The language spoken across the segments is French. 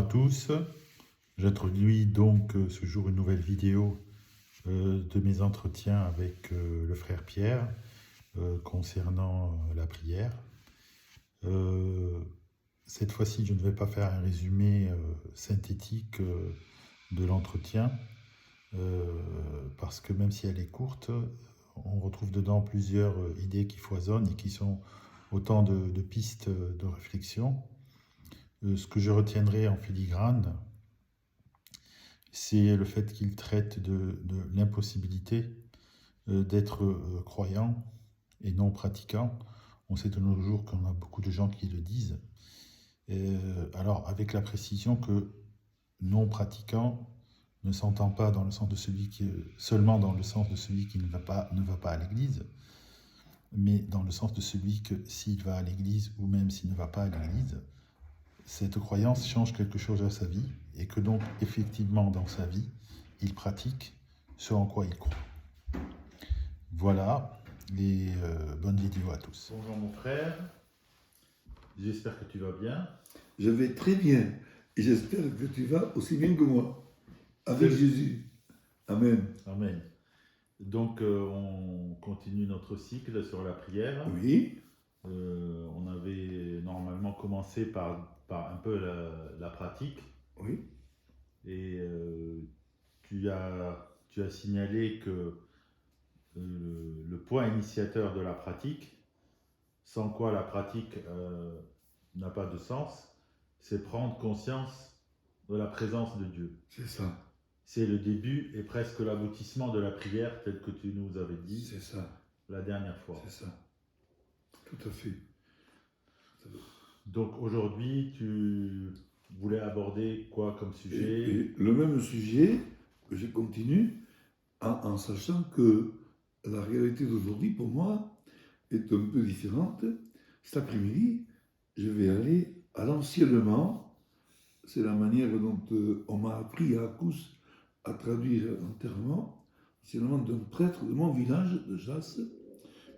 tous, j'introduis donc ce jour une nouvelle vidéo de mes entretiens avec le frère Pierre concernant la prière. Cette fois-ci, je ne vais pas faire un résumé synthétique de l'entretien parce que même si elle est courte, on retrouve dedans plusieurs idées qui foisonnent et qui sont autant de pistes de réflexion. Ce que je retiendrai en filigrane, c'est le fait qu'il traite de l'impossibilité d'être croyant et non pratiquant. On sait de nos jours qu'on a beaucoup de gens qui le disent. Alors, avec la précision que non pratiquant ne s'entend pas dans le sens de celui qui, seulement dans le sens de celui qui ne va pas à l'église, mais dans le sens de celui que s'il va à l'église ou même s'il ne va pas à l'église, cette croyance change quelque chose à sa vie et que donc effectivement dans sa vie, il pratique ce en quoi il croit. Voilà, les bonnes vidéos à tous. Bonjour mon frère, j'espère que tu vas bien. Je vais très bien et j'espère que tu vas aussi bien que moi, avec Jésus. Amen. Amen. Donc on continue notre cycle sur la prière. Oui. On avait normalement commencé par un peu la pratique. Oui. Et tu as signalé que le point initiateur de la pratique, sans quoi la pratique n'a pas de sens, c'est prendre conscience de la présence de Dieu. C'est ça. C'est le début et presque l'aboutissement de la prière, tel que tu nous avais dit. C'est ça. La dernière fois. C'est ça. Tout à fait. Donc aujourd'hui, tu voulais aborder quoi comme sujet? Et le même sujet, je continue en sachant que la réalité d'aujourd'hui, pour moi, est un peu différente. Cet après-midi, je vais aller à l'enseignement. C'est la manière dont on m'a appris à Cous à traduire entièrement. L'enseignement d'un prêtre de mon village de Jasse,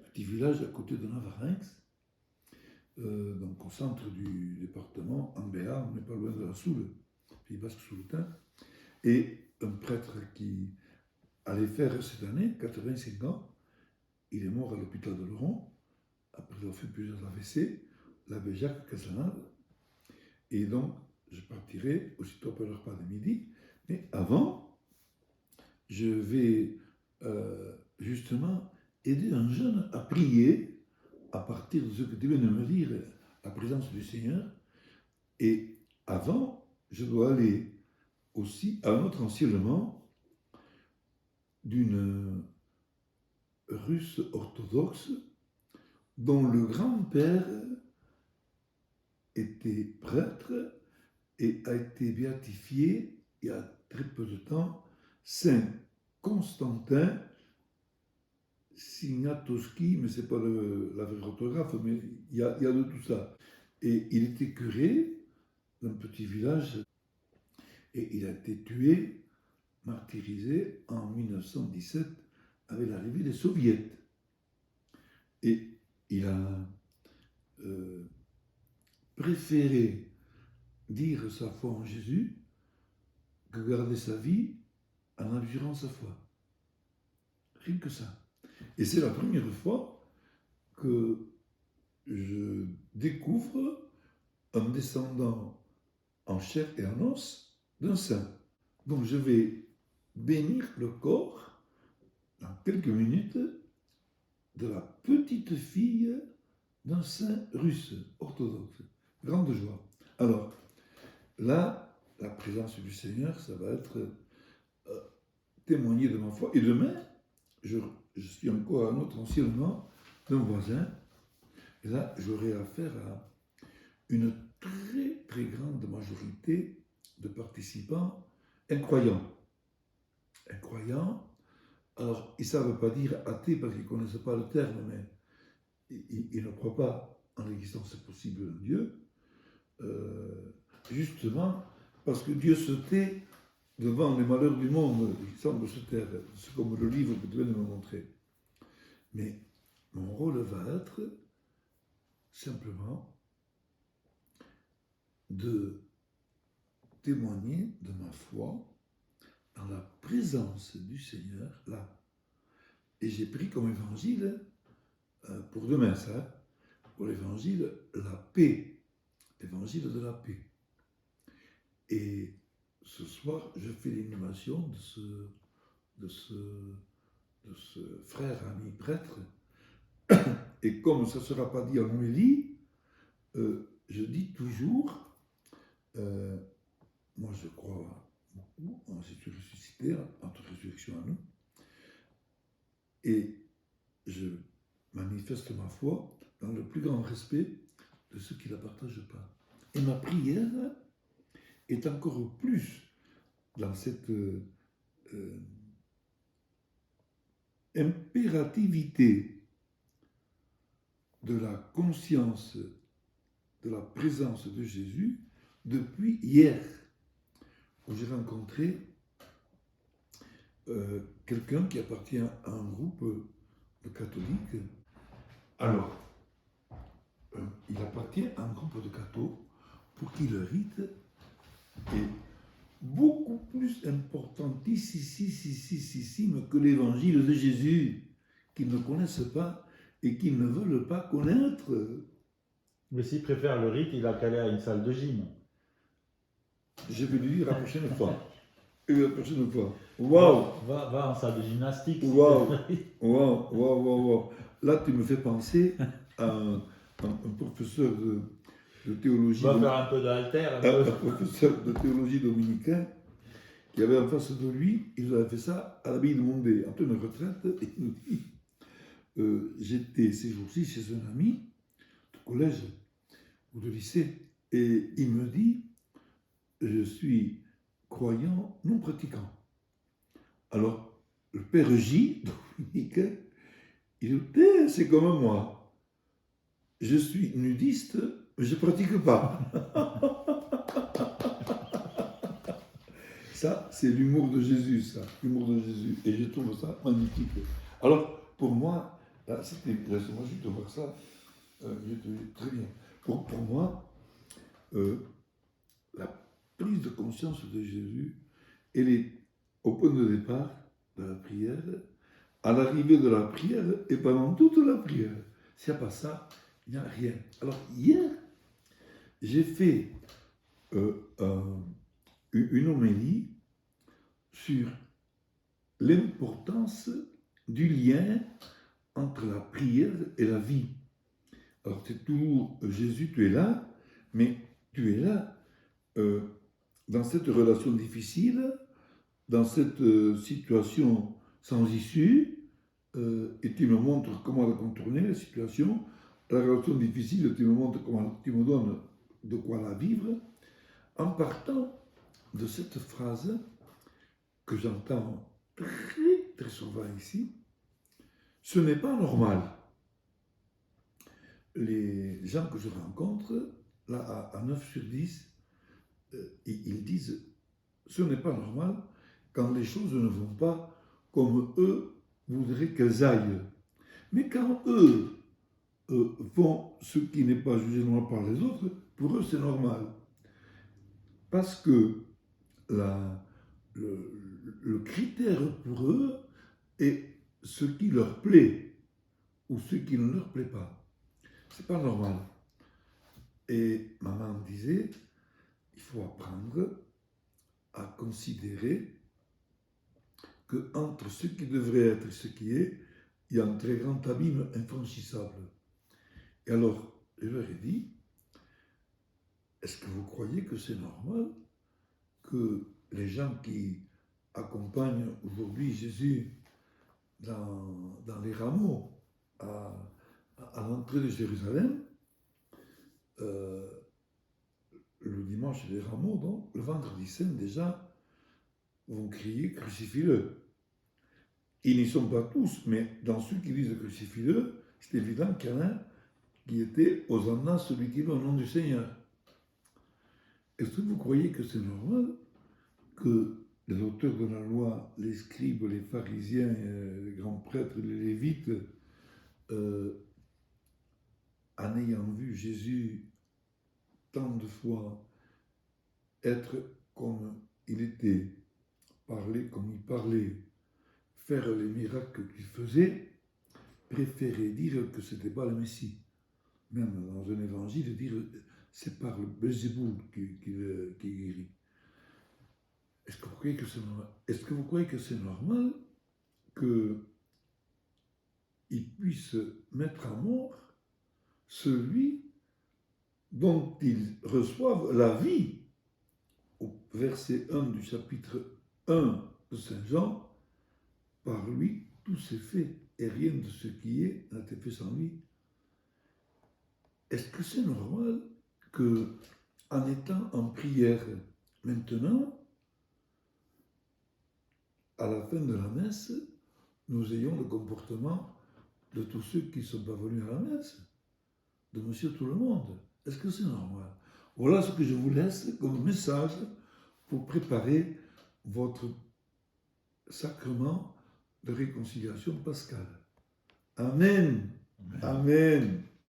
petit village à côté de Navarinx, donc au centre du département, en Béarn, on n'est pas loin de la Soule, Pays Basque Souloutain, et un prêtre qui allait faire cette année, 85 ans, il est mort à l'hôpital de Laurent, après avoir fait plusieurs AVC, l'abbé Jacques Casanave, et donc je partirai aussitôt après le repas de midi, mais avant, je vais justement aider un jeune à prier à partir de ce que tu viens de me dire, la présence du Seigneur. Et avant, je dois aller aussi à un autre enseignement d'une russe orthodoxe dont le grand-père était prêtre et a été béatifié il y a très peu de temps, Saint Constantin Signatowski, mais ce n'est pas la vraie orthographe, mais il y a de tout ça. Et il était curé d'un petit village et il a été tué, martyrisé en 1917 avec l'arrivée des soviets. Et il a préféré dire sa foi en Jésus que garder sa vie en abjurant sa foi. Rien que ça. Et c'est la première fois que je découvre un descendant en chair et en os d'un saint. Donc je vais bénir le corps dans quelques minutes de la petite fille d'un saint russe orthodoxe. Grande joie. Alors là, la présence du Seigneur, ça va être témoigner de ma foi. Et demain, je suis encore à un autre enseignement d'un voisin. Et là, j'aurai affaire à une très très grande majorité de participants incroyants. Incroyants. Alors, ils ne savent pas dire athée parce qu'ils ne connaissent pas le terme, mais ils ne croient pas en l'existence possible de Dieu. Justement, parce que Dieu se tait devant les malheurs du monde, il semble se taire. C'est comme le livre que tu viens de me montrer. Mais mon rôle va être simplement de témoigner de ma foi dans la présence du Seigneur là. Et j'ai pris comme évangile, pour demain ça, pour l'évangile, la paix, l'évangile de la paix. Et ce soir, je fais l'inhumation de ce frère, ami, prêtre. Et comme ça ne sera pas dit en homélie, je dis toujours, moi je crois beaucoup en Jésus ressuscité, entre résurrection à nous, et je manifeste ma foi dans le plus grand respect de ceux qui ne la partagent pas. Et ma prière est encore plus dans cette impérativité de la conscience de la présence de Jésus depuis hier, où j'ai rencontré quelqu'un qui appartient à un groupe de catholiques. Alors, il appartient à un groupe de cathos pour qui le rite est beaucoup plus importantissime que l'évangile de Jésus, qu'ils ne connaissent pas et qu'ils ne veulent pas connaître. Mais s'il préfère le rite, il a qu'à aller à une salle de gym. Je vais lui dire la prochaine fois. Et la prochaine fois. Waouh! Va en salle de gymnastique. Waouh! Là, tu me fais penser à un professeur de théologie. Va faire un peu de haltère. Un professeur de théologie dominicain qui avait en face de lui, il avait fait ça à l'abbaye de Mondé, en pleine retraite, et il nous dit j'étais ces jours-ci chez un ami de collège ou de lycée, et il me dit je suis croyant non pratiquant. Alors, le père J, dominicain, il dit c'est comme moi. Je suis nudiste, mais je ne pratique pas. Ça, c'est l'humour de Jésus, ça. L'humour de Jésus. Et je trouve ça magnifique. Alors, pour moi, là, laisse-moi juste voir ça. Très bien. Pour moi, la prise de conscience de Jésus, elle est au point de départ de la prière, à l'arrivée de la prière et pendant toute la prière. S'il n'y a pas ça, il n'y a rien. Alors, hier, j'ai fait une homélie sur l'importance du lien entre la prière et la vie. Alors, c'est toujours Jésus, tu es là, mais tu es là dans cette relation difficile, dans cette situation sans issue, et tu me montres comment la contourner, la situation. La relation difficile, tu me montres comment, tu me donnes de quoi la vivre, en partant de cette phrase que j'entends très, très souvent ici. Ce n'est pas normal. Les gens que je rencontre, là, à 9 sur 10, ils disent ce n'est pas normal quand les choses ne vont pas comme eux voudraient qu'elles aillent. Mais quand eux font ce qui n'est pas jugé normal par les autres, pour eux c'est normal. Parce que le critère pour eux est ce qui leur plaît ou ce qui ne leur plaît pas. C'est pas normal. Et maman me disait, il faut apprendre à considérer que entre ce qui devrait être et ce qui est, il y a un très grand abîme infranchissable. Et alors, je leur ai dit, est-ce que vous croyez que c'est normal que les gens qui accompagnent aujourd'hui Jésus dans les rameaux à l'entrée de Jérusalem, le dimanche des rameaux, donc, le vendredi saint déjà, vont crier « Crucifie-le ». Ils n'y sont pas tous, mais dans ceux qui disent « Crucifie-le », c'est évident qu'il y en a qui étaient « Hosanna, celui qui va au nom du Seigneur ». Est-ce que vous croyez que c'est normal que les auteurs de la loi, les scribes, les pharisiens, les grands prêtres, les lévites, en ayant vu Jésus tant de fois être comme il était parlé, comme il parlait, faire les miracles qu'il faisait, préférait dire que ce n'était pas le Messie. Même dans un évangile, dire c'est par le Belzéboul qui guérit. Est-ce que vous croyez que c'est normal? Est-ce que vous croyez que c'est normal qu'il puisse mettre à mort celui dont ils reçoivent la vie? Au verset 1 du chapitre 1 de Saint Jean, par lui, tout s'est fait, et rien de ce qui est n'a été fait sans lui. Est-ce que c'est normal que, en étant en prière maintenant, à la fin de la messe, nous ayons le comportement de tous ceux qui ne sont pas venus à la messe, de monsieur tout le monde? Est-ce que c'est normal? Voilà ce que je vous laisse comme message pour préparer votre sacrement de réconciliation pascale. Amen. Amen.